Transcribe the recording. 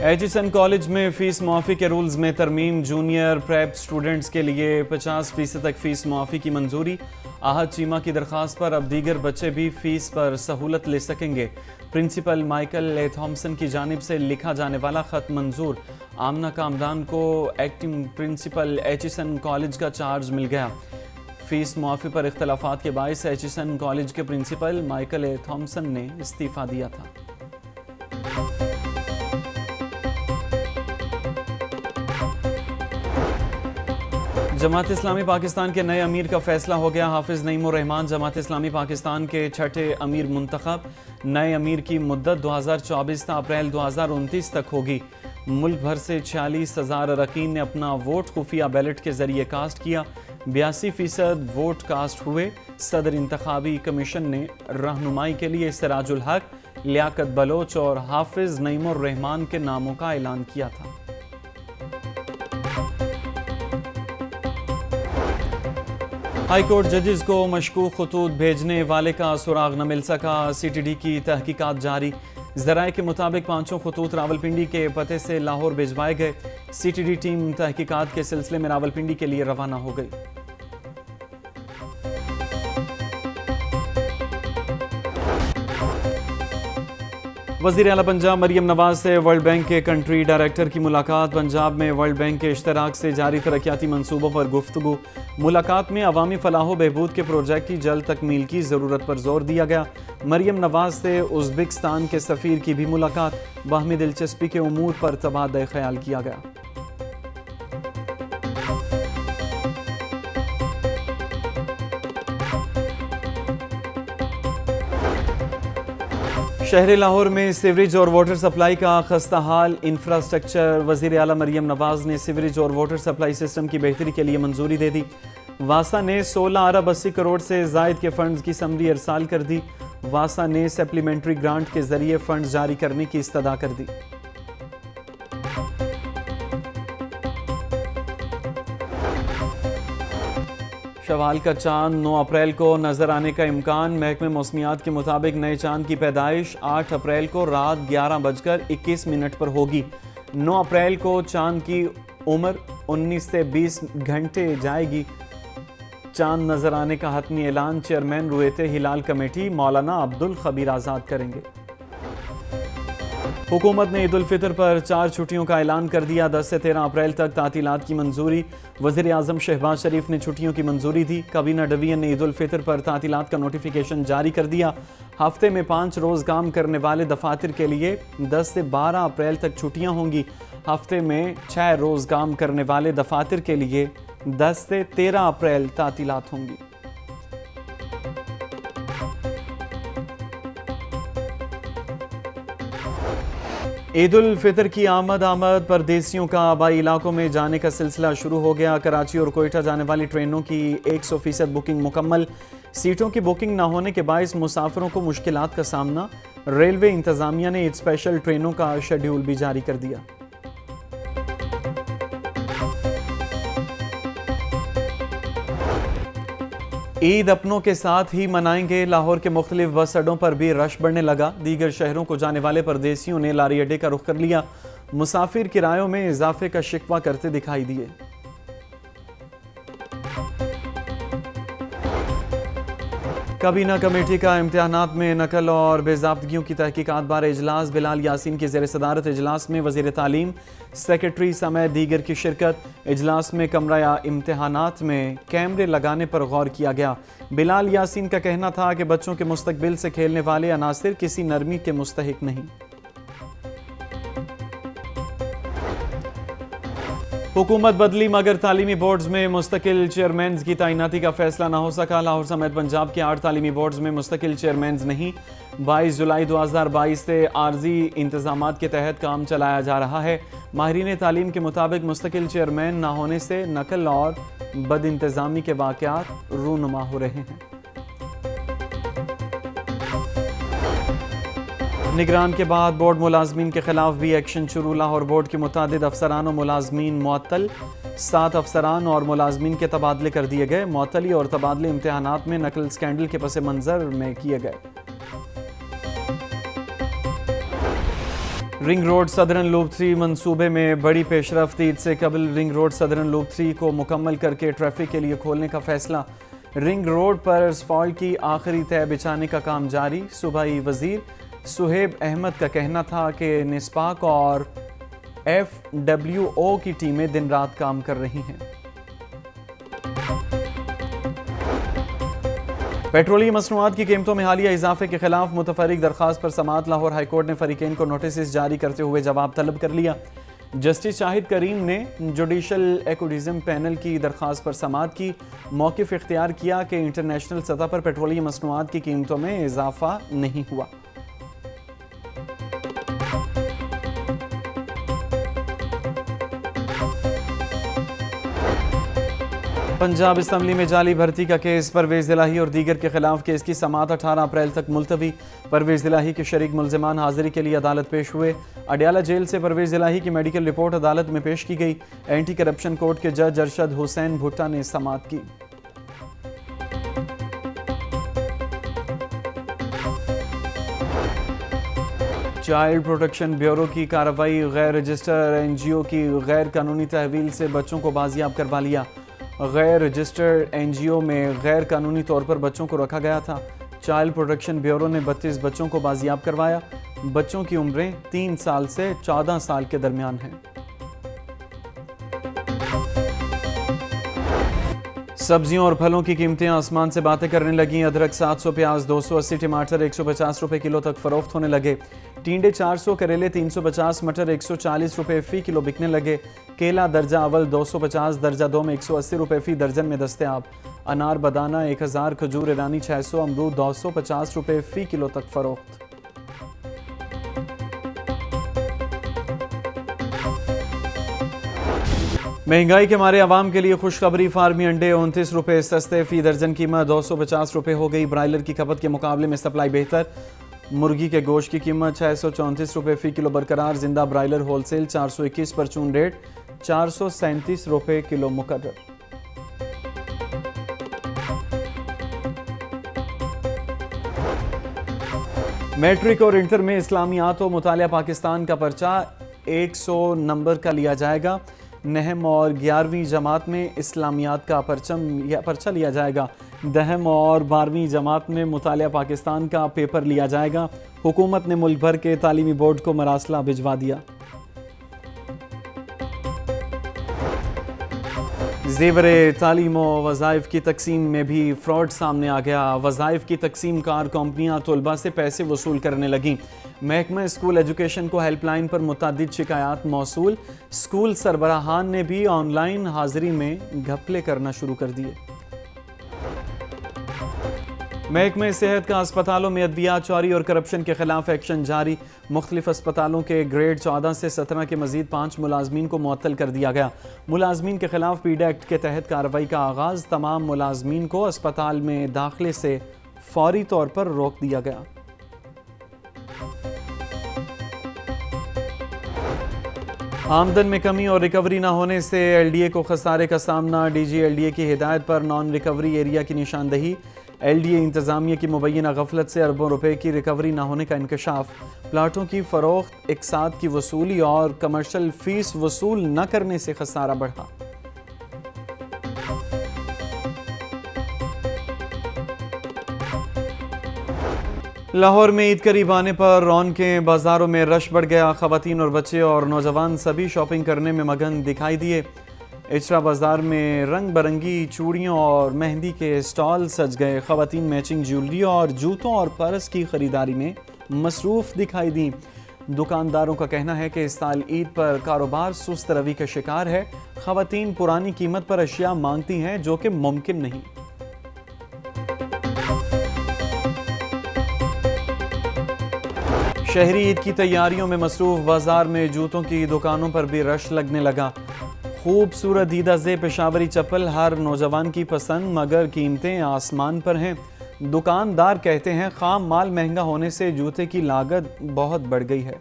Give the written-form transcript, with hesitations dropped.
Aitchison college میں face معافی کے رولز میں ترمیم، جونیئر پریپ سٹوڈنٹس کے لیے 50% تک فیس معافی کی منظوری۔ احد چیمہ کی درخواست پر اب دیگر بچے بھی فیس پر سہولت لے سکیں گے۔ پرنسپل مائیکل اے تھامسن کی جانب سے لکھا جانے والا خط منظور۔ آمنہ کامران کو ایکٹنگ پرنسپل ایچسن کالج کا چارج مل گیا۔ فیس معافی پر اختلافات کے باعث ایچسن کالج کے پرنسپل مائیکل اے تھامسن نے استعفیٰ دیا تھا۔ جماعت اسلامی پاکستان کے نئے امیر کا فیصلہ ہو گیا۔ حافظ نعیم الرحمان جماعت اسلامی پاکستان کے چھٹے امیر منتخب۔ نئے امیر کی مدت 2024 تا اپریل 2029 تک ہوگی۔ ملک بھر سے 46,000 اراکین نے اپنا ووٹ خفیہ بیلٹ کے ذریعے کاسٹ کیا۔ 82% ووٹ کاسٹ ہوئے۔ صدر انتخابی کمیشن نے رہنمائی کے لیے سراج الحق، لیاقت بلوچ اور حافظ نعیم الرحمان کے ناموں کا اعلان کیا تھا۔ ہائی کورٹ ججز کو مشکوک خطوط بھیجنے والے کا سراغ نہ مل سکا۔ سی ٹی ڈی کی تحقیقات جاری۔ ذرائع کے مطابق 5 خطوط راولپنڈی کے پتے سے لاہور بھجوائے گئے۔ سی ٹی ڈی ٹیم تحقیقات کے سلسلے میں راولپنڈی کے لیے روانہ ہو گئی۔ وزیر اعلیٰ پنجاب مریم نواز سے ورلڈ بینک کے کنٹری ڈائریکٹر کی ملاقات۔ پنجاب میں ورلڈ بینک کے اشتراک سے جاری ترقیاتی منصوبوں پر گفتگو۔ ملاقات میں عوامی فلاح و بہبود کے پروجیکٹ کی جلد تکمیل کی ضرورت پر زور دیا گیا۔ مریم نواز سے ازبکستان کے سفیر کی بھی ملاقات۔ باہمی دلچسپی کے امور پر تبادلہ خیال کیا گیا۔ شہر لاہور میں سیوریج اور واٹر سپلائی کا خستہ حال۔ انفراسٹرکچر وزیر اعلیٰ مریم نواز نے سیوریج اور واٹر سپلائی سسٹم کی بہتری کے لیے منظوری دے دی۔ واسا نے 16 ارب 80 کروڑ سے زائد کے فنڈز کی سمری ارسال کر دی۔ واسا نے سپلیمنٹری گرانٹ کے ذریعے فنڈز جاری کرنے کی استدعا کر دی۔ شوال کا چاند 9 اپریل کو نظر آنے کا امکان۔ محکمہ موسمیات کے مطابق نئے چاند کی پیدائش 8 اپریل کو رات 11:21 پر ہوگی۔ 9 اپریل کو چاند کی عمر 19 سے 20 گھنٹے جائے گی۔ چاند نظر آنے کا حتمی اعلان چیئرمین رویت ہلال کمیٹی مولانا عبدالخبیر آزاد کریں گے۔ حکومت نے عید الفطر پر 4 چھٹیوں کا اعلان کر دیا۔ 10 سے 13 اپریل تک تعطیلات کی منظوری۔ وزیر اعظم شہباز شریف نے چھٹیوں کی منظوری دی۔ کابینہ ڈویژن نے عید الفطر پر تعطیلات کا نوٹیفیکیشن جاری کر دیا۔ ہفتے میں 5 روز کام کرنے والے دفاتر کے لیے 10 سے 12 اپریل تک چھٹیاں ہوں گی۔ ہفتے میں 6 روز کام کرنے والے دفاتر کے لیے 10 سے 13 اپریل تعطیلات ہوں گی۔ عید الفطر کی آمد پردیسیوں کا آبائی علاقوں میں جانے کا سلسلہ شروع ہو گیا۔ کراچی اور کوئٹہ جانے والی ٹرینوں کی 100% بکنگ مکمل۔ سیٹوں کی بکنگ نہ ہونے کے باعث مسافروں کو مشکلات کا سامنا۔ ریلوے انتظامیہ نے عید اسپیشل ٹرینوں کا شیڈیول بھی جاری کر دیا۔ عید اپنوں کے ساتھ ہی منائیں گے۔ لاہور کے مختلف بس اڈوں پر بھی رش بڑھنے لگا۔ دیگر شہروں کو جانے والے پردیسیوں نے لاری اڈے کا رخ کر لیا۔ مسافر کرایوں میں اضافے کا شکوہ کرتے دکھائی دیے۔ کابینہ کمیٹی کا امتحانات میں نقل اور بے ضابطگیوں کی تحقیقات بارے اجلاس۔ بلال یاسین کی زیر صدارت اجلاس میں وزیر تعلیم، سیکرٹری سمیت دیگر کی شرکت۔ اجلاس میں کمرہ امتحانات میں کیمرے لگانے پر غور کیا گیا۔ بلال یاسین کا کہنا تھا کہ بچوں کے مستقبل سے کھیلنے والے عناصر کسی نرمی کے مستحق نہیں۔ حکومت بدلی مگر تعلیمی بورڈز میں مستقل چیئرمینز کی تعیناتی کا فیصلہ نہ ہو سکا۔ لاہور سمیت پنجاب کے 8 تعلیمی بورڈز میں مستقل چیئرمینز نہیں۔ 22 جولائی 2022 سے عارضی انتظامات کے تحت کام چلایا جا رہا ہے۔ ماہرین تعلیم کے مطابق مستقل چیئرمین نہ ہونے سے نقل اور بد انتظامی کے واقعات رونما ہو رہے ہیں۔ نگران کے بعد بورڈ ملازمین کے خلاف بھی ایکشن شروع۔ لاہور بورڈ کے متعدد افسران و ملازمین معطل۔ 7 افسران اور ملازمین کے تبادلے کر دیے گئے۔ معطلی اور تبادلے امتحانات میں نقل سکینڈل کے پس منظر میں کیے گئے۔ رنگ روڈ سدرن لوپ 3 منصوبے میں بڑی پیش رفت، عید سے قبل رنگ روڈ سدرن لوپ 3 کو مکمل کر کے ٹریفک کے لیے کھولنے کا فیصلہ۔ رنگ روڈ پر اسفالٹ کی آخری تہہ بچھانے کا کام جاری۔ صوبائی وزیر صہیب احمد کا کہنا تھا کہ نسپاک اور FWO کی ٹیمیں دن رات کام کر رہی ہیں۔ پیٹرولیم مصنوعات کی قیمتوں میں حالیہ اضافے کے خلاف متفرق درخواست پر سماعت۔ لاہور ہائی کورٹ نے فریقین کو نوٹسز جاری کرتے ہوئے جواب طلب کر لیا۔ جسٹس شاہد کریم نے جوڈیشل ایکوڈیزم پینل کی درخواست پر سماعت کی، موقف اختیار کیا کہ انٹرنیشنل سطح پر پیٹرولیم مصنوعات کی قیمتوں میں اضافہ نہیں ہوا۔ پنجاب اسمبلی میں جعلی بھرتی کا کیس، پرویز الہی اور دیگر کے خلاف کیس کی سماعت 18 اپریل تک ملتوی۔ پرویز الہی کے شریک ملزمان حاضری کے لیے عدالت پیش ہوئے۔ اڈیالہ جیل سے پرویز الہی کی میڈیکل رپورٹ عدالت میں پیش کی گئی۔ اینٹی کرپشن کورٹ کے جج ارشد حسین بھٹا نے سماعت کی۔ چائلڈ پروٹیکشن بیورو کی کارروائی، غیر رجسٹر NGO کی غیر قانونی تحویل سے بچوں کو بازیاب کروا لیا۔ غیر رجسٹرڈ NGO میں غیر قانونی طور پر بچوں کو رکھا گیا تھا۔ چائلڈ پروٹیکشن بیورو نے 32 بچوں کو بازیاب کروایا۔ بچوں کی عمریں 3 سال سے 14 سال کے درمیان ہیں۔ سبزیوں اور پھلوں کی قیمتیں آسمان سے باتیں کرنے لگیں۔ ادرک 700، پیاز 280، ٹماٹر 150 روپے کلو تک فروخت ہونے لگے۔ ٹینڈے 400، کریلے 350، مٹر 140 روپے فی کلو بکنے لگے۔ کیلا درجہ اول 250، درجہ دو میں 180 روپے فی درجن میں دستیاب۔ انار بدانہ 1000، کھجور ایرانی 600، امرود 250 روپے فی کلو تک فروخت۔ مہنگائی کے مارے عوام کے لیے خوشخبری، فارمی انڈے 29 روپے سستے، فی درجن قیمت 250 روپے ہو گئی۔ برائلر کی کھپت کے مقابلے میں سپلائی بہتر، مرغی کے گوشت کی قیمت 634 روپے فی کلو برقرار۔ زندہ برائلر ہول سیل 421، پرچون ریٹ 437 روپے کلو مقرر۔ میٹرک اور انٹر میں اسلامیات و مطالعہ پاکستان کا پرچہ 100 نمبر کا لیا جائے گا۔ نہم اور 11ویں جماعت میں اسلامیات کا پرچہ لیا جائے گا۔ دہم اور 12ویں جماعت میں مطالعہ پاکستان کا پیپر لیا جائے گا۔ حکومت نے ملک بھر کے تعلیمی بورڈ کو مراسلہ بھجوا دیا۔ زیور تعلیم و وظائف کی تقسیم میں بھی فراڈ سامنے آ گیا۔ وظائف کی تقسیم کار کمپنیاں طلباء سے پیسے وصول کرنے لگیں۔ محکمہ اسکول ایجوکیشن کو ہیلپ لائن پر متعدد شکایات موصول۔ اسکول سربراہان نے بھی آن لائن حاضری میں گھپلے کرنا شروع کر دیے۔ محکمہ صحت کا اسپتالوں میں ادویات چوری اور کرپشن کے خلاف ایکشن جاری۔ مختلف اسپتالوں کے گریڈ 14 سے 17 کے مزید 5 ملازمین کو معطل کر دیا گیا۔ ملازمین کے خلاف پیڈ ایکٹ کے تحت کارروائی کا آغاز۔ تمام ملازمین کو اسپتال میں داخلے سے فوری طور پر روک دیا گیا۔ آمدن میں کمی اور ریکوری نہ ہونے سے LDA کو خسارے کا سامنا۔ DG LDA کی ہدایت پر نان ریکوری ایریا کی نشاندہی۔ LDA انتظامیہ کی مبینہ غفلت سے اربوں روپے کی ریکوری نہ ہونے کا انکشاف۔ پلاٹوں کی فروخت، اقساط کی وصولی اور کمرشل فیس وصول نہ کرنے سے خسارہ بڑھا۔ لاہور میں عید قریب آنے پر رونقیں، بازاروں میں رش بڑھ گیا۔ خواتین اور بچے اور نوجوان سبھی شاپنگ کرنے میں مگن دکھائی دیے۔ اچرا بازار میں رنگ برنگی چوڑیوں اور مہندی کے سٹال سج گئے۔ خواتین میچنگ جیولری اور جوتوں اور پرس کی خریداری میں مصروف دکھائی دیں۔ دکانداروں کا کہنا ہے کہ اس سال عید پر کاروبار سست روی کا شکار ہے۔ خواتین پرانی قیمت پر اشیاء مانگتی ہیں جو کہ ممکن نہیں۔ شہری عید کی تیاریوں میں مصروف، بازار میں جوتوں کی دکانوں پر بھی رش لگنے لگا۔ خوبصورت دیدہ زے پشاوری چپل ہر نوجوان کی پسند، مگر قیمتیں آسمان پر ہیں۔ دکاندار کہتے ہیں خام مال مہنگا ہونے سے جوتے کی لاگت بہت بڑھ گئی ہے۔